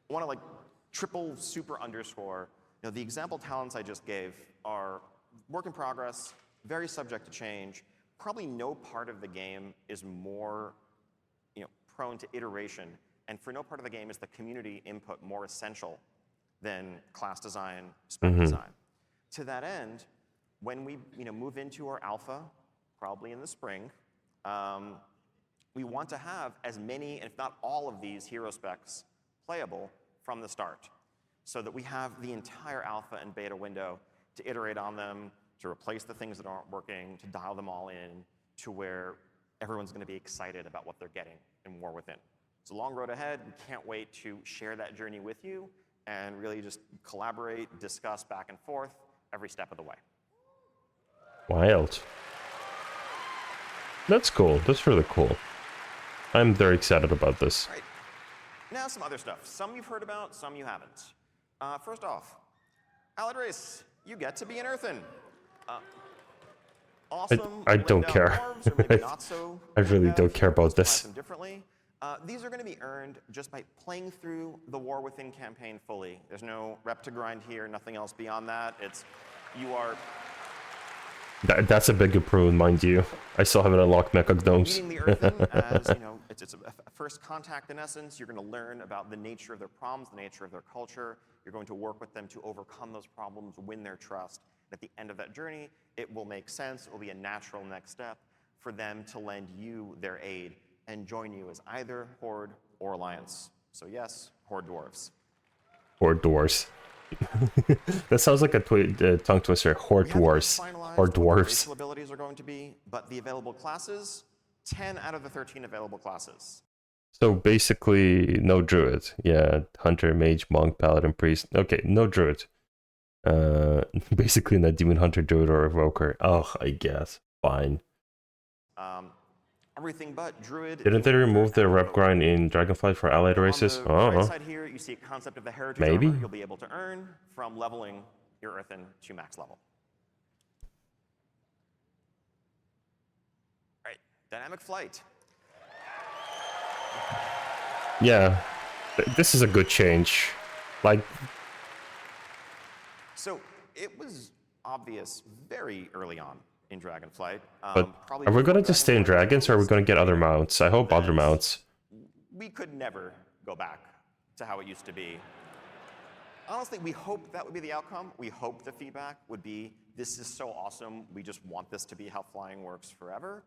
I want to triple super underscore, the example talents I just gave are work in progress, very subject to change. Probably no part of the game is more prone to iteration, and for no part of the game is the community input more essential than class design, spec design. To that end, when we move into our alpha, probably in the spring, we want to have as many, if not all of these hero specs playable from the start, so that we have the entire alpha and beta window to iterate on them, to replace the things that aren't working, to dial them all in to where everyone's going to be excited about what they're getting in War Within. It's a long road ahead. We can't wait to share that journey with you and really just collaborate, discuss back and forth every step of the way. Wild. That's cool. That's really cool. I'm very excited about this. Right. Now some other stuff. Some you've heard about, some you haven't. First off, Allied Race, you get to be an Earthen. Awesome. I don't care. I really don't care about this. Differently. These are going to be earned just by playing through the War Within campaign fully. There's no rep to grind here, nothing else beyond that. You are... That's a big improvement, mind you. I still haven't unlocked Mecha Gnomes. Meeting the Earthen as, it's a first contact in essence. You're going to learn about the nature of their problems, the nature of their culture. You're going to work with them to overcome those problems, win their trust. At the end of that journey, it will make sense. It will be a natural next step for them to lend you their aid and join you as either Horde or Alliance. So yes, Horde Dwarves. Horde Dwarves. That sounds like a tongue twister. Horde Dwarves. Horde Dwarves. What abilities are going to be, but the available classes, 10 out of the 13 available classes. So basically, no Druid. Yeah, Hunter, Mage, Monk, Paladin, Priest. Okay, no Druid. Basically not Demon Hunter, Druid, or Evoker. Oh, I guess. Fine. Everything but Druid. Didn't they remove the rep grind in Dragonflight for allied races? On the right side here, you see a concept of the heritage Maybe. armor you'll be able to earn from leveling your Earthen to max level. Right, dynamic flight. Yeah, this is a good change. So it was obvious very early on in Dragonflight. But are we gonna just stay in dragons, or are we gonna get other mounts? I hope other mounts. We could never go back to how it used to be. Honestly, we hope that would be the outcome. We hope the feedback would be, this is so awesome, we just want this to be how flying works forever.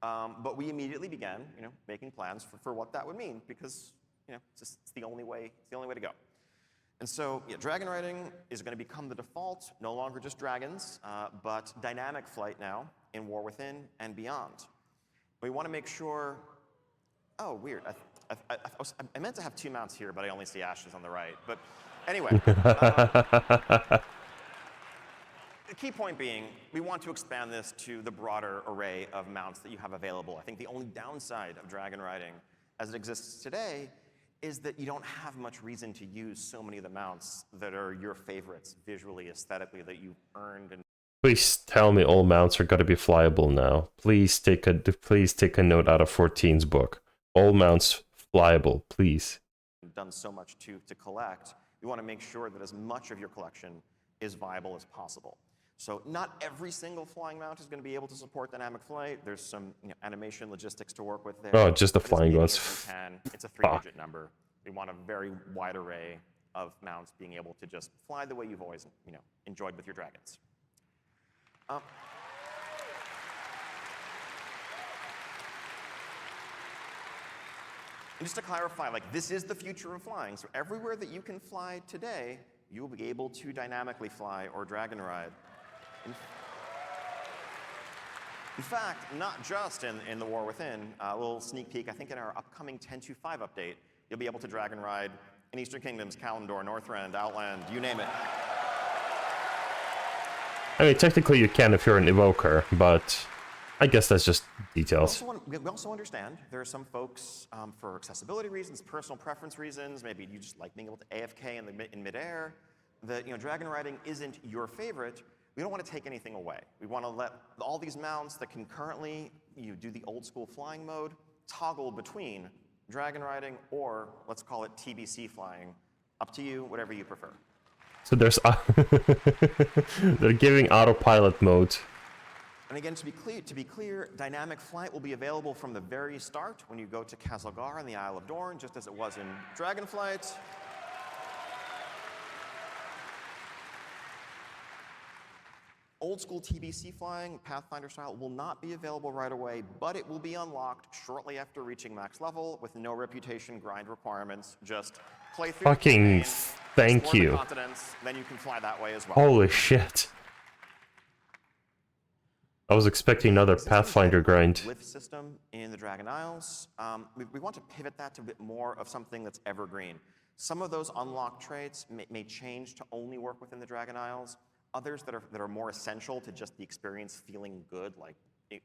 But we immediately began, making plans for what that would mean, because, it's the only way to go. And so, dragon riding is going to become the default, no longer just dragons, but dynamic flight now in War Within and beyond. We want to make sure. Oh, weird. I meant to have two mounts here, but I only see Ashes on the right. But anyway. The key point being, we want to expand this to the broader array of mounts that you have available. I think the only downside of dragon riding as it exists today is that you don't have much reason to use so many of the mounts that are your favorites visually, aesthetically, that you've earned. And Please tell me all mounts are gonna be flyable now. Please take a note out of 14's book. All mounts flyable, please. Done so much to collect. We want to make sure that as much of your collection is viable as possible. So not every single flying mount is going to be able to support dynamic flight. There's some animation logistics to work with there. Oh, just the flying ones. It's a 3-digit number. We want a very wide array of mounts being able to just fly the way you've always, enjoyed with your dragons. And just to clarify, this is the future of flying. So everywhere that you can fly today, you will be able to dynamically fly or dragon ride. In fact, not just in the War Within, a little sneak peek, I think in our upcoming 10.2.5 update, you'll be able to dragon ride in Eastern Kingdoms, Kalimdor, Northrend, Outland, you name it. I mean, technically you can if you're an evoker, but I guess that's just details. We also understand there are some folks, for accessibility reasons, personal preference reasons, maybe you just like being able to AFK in midair, that dragon riding isn't your favorite. We don't want to take anything away. We want to let all these mounts that can currently do the old school flying mode toggle between dragon riding or let's call it TBC flying. Up to you, whatever you prefer. So there's they're giving autopilot mode. And again, to be clear, dynamic flight will be available from the very start when you go to Castlegar and the Isle of Dorn, just as it was in Dragonflight. Old school TBC flying, Pathfinder style, will not be available right away, but it will be unlocked shortly after reaching max level with no reputation grind requirements. Just play through Fucking thank you. the continents, then you can fly that way as well. Holy shit. I was expecting another Pathfinder grind. Glyph system in the Dragon Isles. We want to pivot that to a bit more of something that's evergreen. Some of those unlocked traits may change to only work within the Dragon Isles. Others that are more essential to just the experience feeling good, like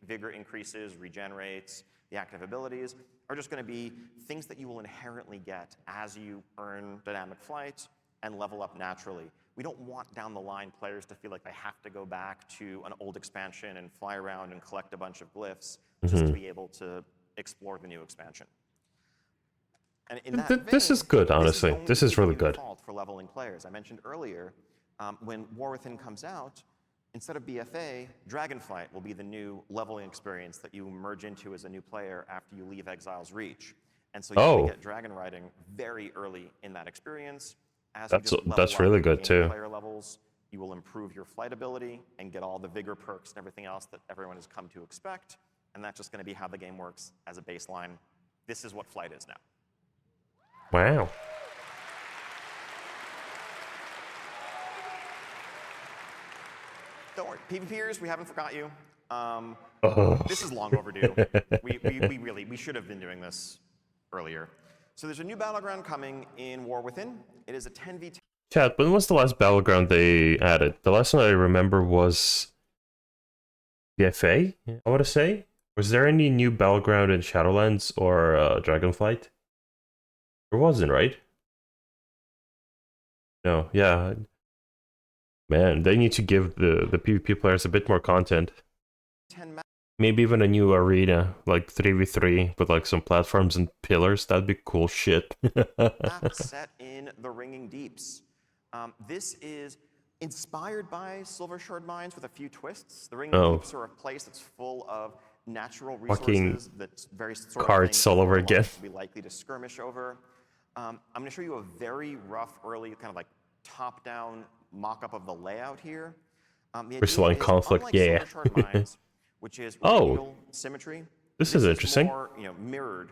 vigor increases, regenerates, the active abilities, are just going to be things that you will inherently get as you earn dynamic flight and level up naturally. We don't want down the line players to feel like they have to go back to an old expansion and fly around and collect a bunch of glyphs just to be able to explore the new expansion. And in that This is good, honestly. This is really good. For leveling players. I mentioned earlier, when War Within comes out, instead of BFA, Dragonflight will be the new leveling experience that you merge into as a new player after you leave Exile's Reach. And so you can get dragon riding very early in that experience. As that's really good too. Player levels, you will improve your flight ability and get all the vigor perks and everything else that everyone has come to expect. And that's just going to be how the game works as a baseline. This is what flight is now. Wow. Don't worry, PvPers, we haven't forgot you. This is long overdue. We should have been doing this earlier. So there's a new battleground coming in War Within. It is a 10v10. Chat, when was the last battleground they added? The last one I remember was BFA, I want to say. Was there any new battleground in Shadowlands or Dragonflight? There wasn't, right? No, yeah. Man, they need to give the PvP players a bit more content. Maybe even a new arena, like 3v3, with like some platforms and pillars. That'd be cool shit. Map set in the Ringing Deeps. This is inspired by Silver Shard Mines with a few twists. The Ringing Deeps are a place that's full of natural resources that's very sort cards all over again. Be likely to skirmish over. I'm going to show you a very rough, early, kind of like top-down mock-up of the layout here. Crystalline Conflict, yeah. Mines, which is radial symmetry. This is interesting. More, mirrored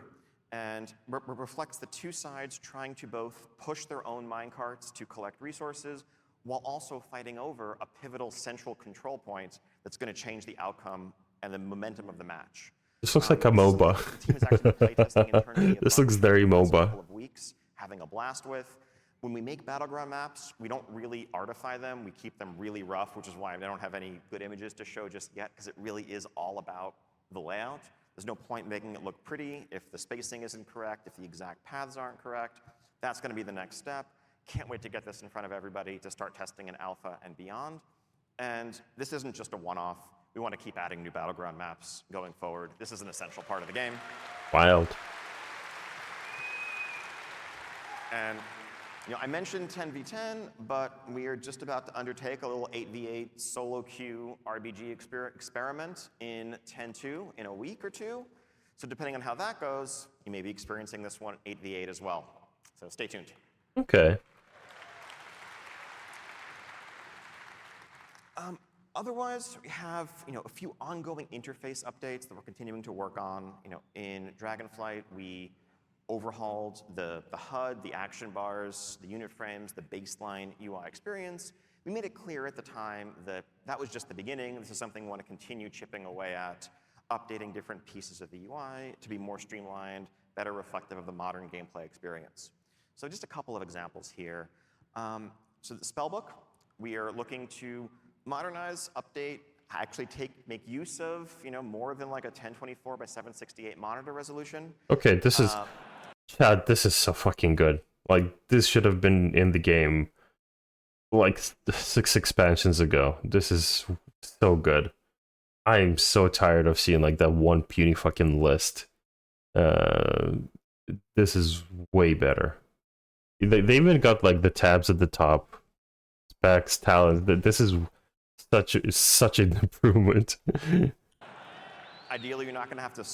and reflects the two sides trying to both push their own minecarts to collect resources while also fighting over a pivotal central control point that's going to change the outcome and the momentum of the match. This looks like a MOBA. This looks very MOBA. Weeks, having a blast with. When we make battleground maps, we don't really artify them. We keep them really rough, which is why I don't have any good images to show just yet, because it really is all about the layout. There's no point making it look pretty if the spacing isn't correct, if the exact paths aren't correct. That's going to be the next step. Can't wait to get this in front of everybody to start testing in alpha and beyond. And this isn't just a one-off. We want to keep adding new battleground maps going forward. This is an essential part of the game. Wild. And I mentioned 10v10, but we are just about to undertake a little 8v8 solo queue RBG experiment in 10.2 in a week or two. So depending on how that goes, you may be experiencing this one 8v8 as well. So stay tuned. Okay. Otherwise, we have a few ongoing interface updates that we're continuing to work on. In Dragonflight, we overhauled the HUD, the action bars, the unit frames, the baseline UI experience. We made it clear at the time that that was just the beginning. This is something we want to continue chipping away at, updating different pieces of the UI to be more streamlined, better reflective of the modern gameplay experience. So just a couple of examples here. So the spellbook, we are looking to modernize, update, actually make use of more than like a 1024 by 768 monitor resolution. Okay, this is Chad, this is so fucking good. Like, this should have been in the game like 6 expansions ago. This is so good. I'm so tired of seeing like that one puny fucking list. This is way better. They even got like the tabs at the top. Specs, talent. This is such an improvement. Ideally, you're not going to have to,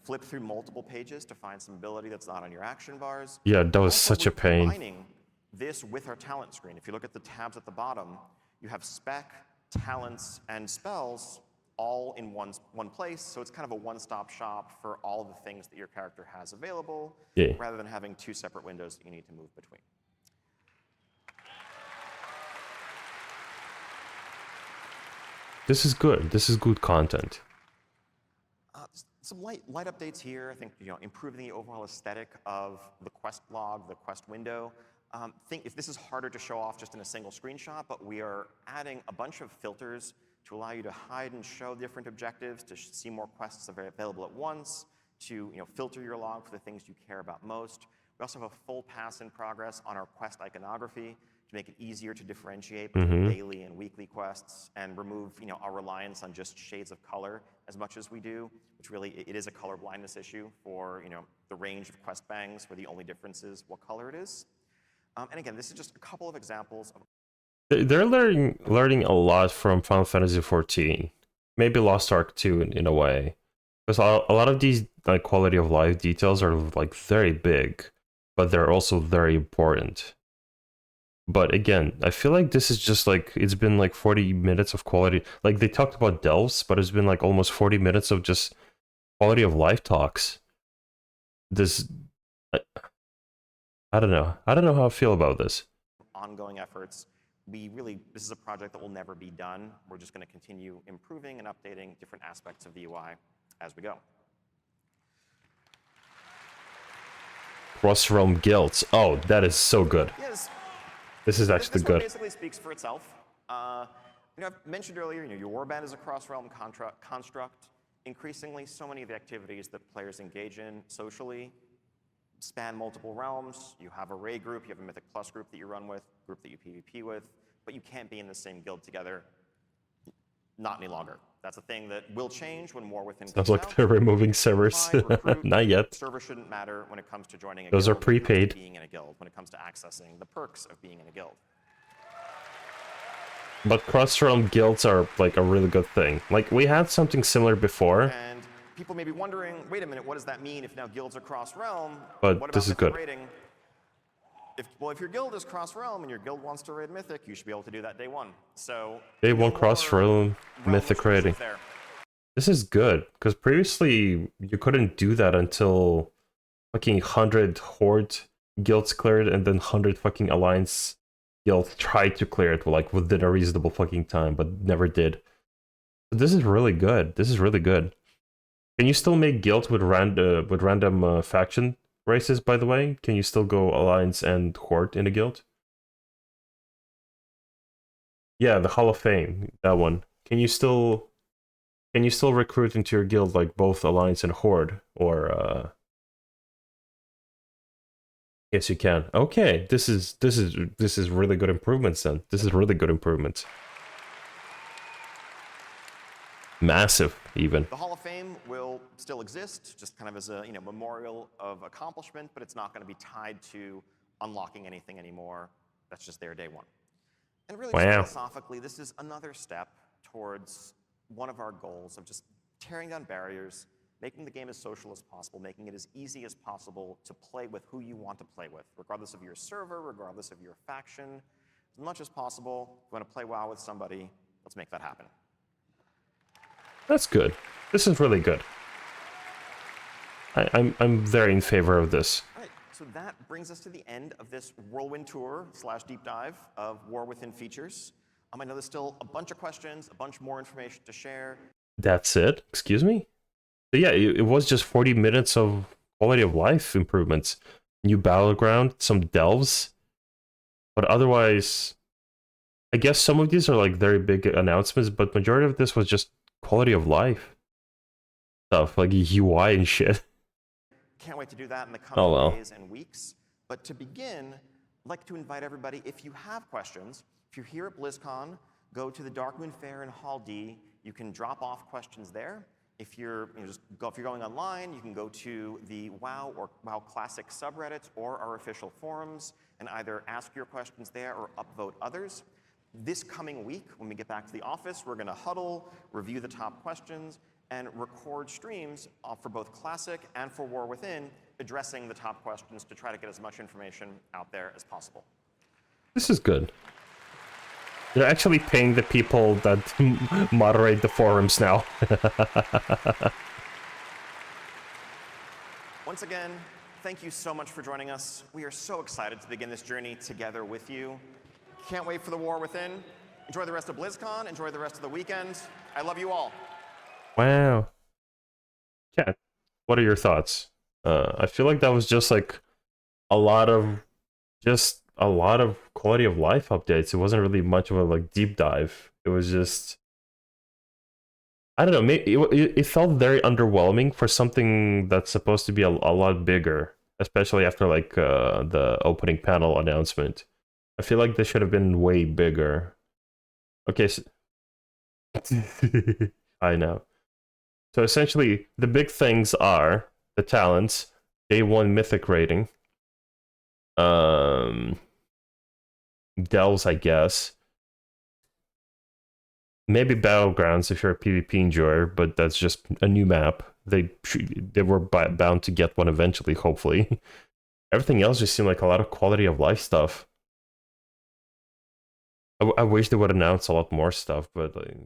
flip through multiple pages to find some ability that's not on your action bars. Yeah, that was Also, such a we're pain. combining this with our talent screen. If you look at the tabs at the bottom, you have spec, talents, and spells all in one place. So it's kind of a one-stop shop for all the things that your character has available, Yeah. rather than having 2 separate windows that you need to move between. This is good. This is good content. Some light updates here. I think improving the overall aesthetic of the quest log, the quest window. If this is harder to show off just in a single screenshot, but we are adding a bunch of filters to allow you to hide and show different objectives, to see more quests available at once, to filter your log for the things you care about most. We also have a full pass in progress on our quest iconography to make it easier to differentiate between daily and weekly quests, and remove our reliance on just shades of color as much as we do, which really it is a color blindness issue for the range of quest bangs, where the only difference is what color it is. And again, this is just a couple of examples of. They're learning a lot from Final Fantasy XIV, maybe Lost Ark too in a way, because a lot of these like quality of life details are like very big, but they're also very important. But again, I feel like this is just like, it's been like 40 minutes of quality. Like, they talked about delves, but it's been like almost 40 minutes of just quality of life talks. This, I don't know. I don't know how I feel about this. Ongoing efforts. This is a project that will never be done. We're just going to continue improving and updating different aspects of the UI as we go. Cross-realm guilds. Oh, that is so good. Yes. This is actually This good. one basically speaks for itself. I've mentioned earlier, your warband is a cross-realm construct. Increasingly, so many of the activities that players engage in socially span multiple realms. You have a raid group, you have a Mythic Plus group that you run with, group that you PvP with, but you can't be in the same guild together. Not any longer. That's a thing that will change when War Within Sounds comes like out. they're removing servers. Recruit, Not yet. server shouldn't matter when it comes to joining a Those guild. are prepaid. Being in a guild, when it comes to accessing the perks of being in a guild. But cross-realm guilds are like a really good thing. Like, we had something similar before. And people may be wondering, wait a minute, what does that mean if now guilds are cross-realm? But what about this is good. raiding? If your guild is cross-realm and your guild wants to raid Mythic, you should be able to do that day one. So Day one cross-realm Mythic raiding. there. This is good, because previously you couldn't do that until fucking 100 Horde guilds cleared, and then 100 fucking Alliance guilds tried to clear it like within a reasonable fucking time, but never did. So this is really good. This is really good. Can you still make guilds with random faction races, by the way? Can you still go Alliance and Horde in a guild? Yeah, the Hall of Fame, that one. Can you still recruit into your guild like both Alliance and Horde, or yes, you can. Okay, this is really good improvements then. This is really good improvements. Massive, even. The Hall of Fame will still exist, just kind of as a memorial of accomplishment, but it's not going to be tied to unlocking anything anymore. That's just there day one. And really, philosophically, this is another step towards one of our goals of just tearing down barriers, making the game as social as possible, making it as easy as possible to play with who you want to play with, regardless of your server, regardless of your faction, as much as possible. If you want to play WoW with somebody, let's make that happen. That's good. This is really good. I'm very in favor of this. All right, so that brings us to the end of this whirlwind tour / deep dive of War Within features. I know there's still a bunch of questions, a bunch more information to share. That's it? Excuse me? But yeah, it was just 40 minutes of quality of life improvements. New battleground, some delves. But otherwise, I guess some of these are like very big announcements, but majority of this was just quality of life stuff, like UI and shit. Can't wait to do that in the coming Oh, well. days and weeks. But to begin, I'd like to invite everybody, if you have questions, if you're here at BlizzCon, go to the Darkmoon Fair in Hall D. You can drop off questions there. If you're if you're going online, you can go to the WoW or WoW Classic subreddits or our official forums and either ask your questions there or upvote others. This coming week, when we get back to the office, we're going to huddle, review the top questions, and record streams for both Classic and for War Within, addressing the top questions to try to get as much information out there as possible. This is good. They're actually paying the people that moderate the forums now. Once again, thank you so much for joining us. We are so excited to begin this journey together with you. Can't wait for the War Within. Enjoy the rest of BlizzCon. Enjoy the rest of the weekend. I love you all. Wow. Kat, what are your thoughts? I feel like that was just like a lot of quality of life updates. It wasn't really much of a like deep dive. It was just, I don't know, maybe it felt very underwhelming for something that's supposed to be a lot bigger, especially after like the opening panel announcement. I feel like this should have been way bigger. Okay, so I know. So essentially, the big things are the talents, day 1 mythic rating, delves, I guess. Maybe battlegrounds if you're a PvP enjoyer, but that's just a new map. They were bound to get one eventually, hopefully. Everything else just seemed like a lot of quality of life stuff. I wish they would announce a lot more stuff, but like,